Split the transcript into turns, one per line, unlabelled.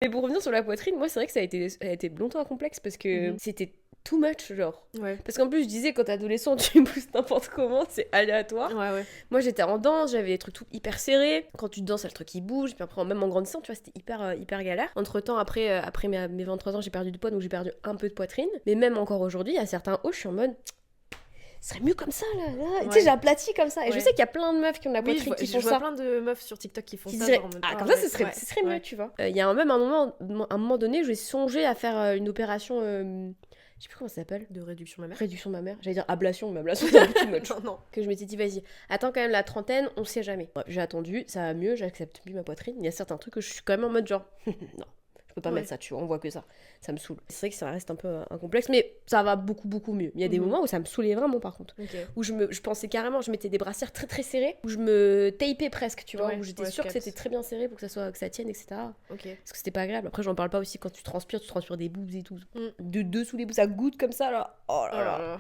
Mais pour revenir sur la poitrine, moi c'est vrai que ça a été longtemps un complexe parce que c'était too much, genre.
Ouais.
Parce qu'en plus, je disais, quand t'es adolescent, tu pousses n'importe comment, c'est aléatoire.
Ouais.
Moi, j'étais en danse, j'avais des trucs tout hyper serrés. Quand tu danses, il y a le truc qui bouge. Puis après, même en grandissant, tu vois, c'était hyper galère. Entre-temps, après mes 23 ans, j'ai perdu du poids, donc j'ai perdu un peu de poitrine. Mais même encore aujourd'hui, il y a certains hauts, je suis en mode... Ce serait mieux comme ça, là. Tu sais,
Ouais.
j'ai aplati comme ça. Et je
Ouais.
sais qu'il y a plein de meufs qui ont de la
Oui,
poitrine qui
je
font
vois
ça.
plein de meufs sur TikTok qui font
Qui
ça,
diraient,
genre en mode,
ah,
ah
comme ça,
ouais, ouais,
ce serait mieux,
ouais.
tu vois. Il y a même un moment donné, j'ai songé à faire une opération... je sais plus comment ça s'appelle.
De réduction mammaire.
Réduction mammaire. J'allais dire ablation, mais ablation, c'est un peu too much.
Non.
Que je m'étais dit, vas-y, attends quand même la trentaine, on sait jamais. Ouais, j'ai attendu, ça va mieux, j'accepte plus ma poitrine. Il y a certains trucs que je suis quand même en mode genre, non, je peux pas mettre ça, tu vois, on voit que ça me saoule. C'est vrai que ça reste un peu un complexe, mais ça va beaucoup mieux. Il y a des moments où ça me saoulait vraiment, par contre.
Ok.
Où je pensais carrément, je mettais des brassières très serrées, où je me tapais presque, tu vois,
Ouais,
où j'étais
ouais,
sûre
je
que
capte.
c'était très bien serré pour que ça tienne, etc.
Ok.
Parce que c'était pas agréable. Après, j'en parle pas aussi quand tu transpires des boobs et tout. De dessous les boobs, ça goutte comme ça, là. Oh là là.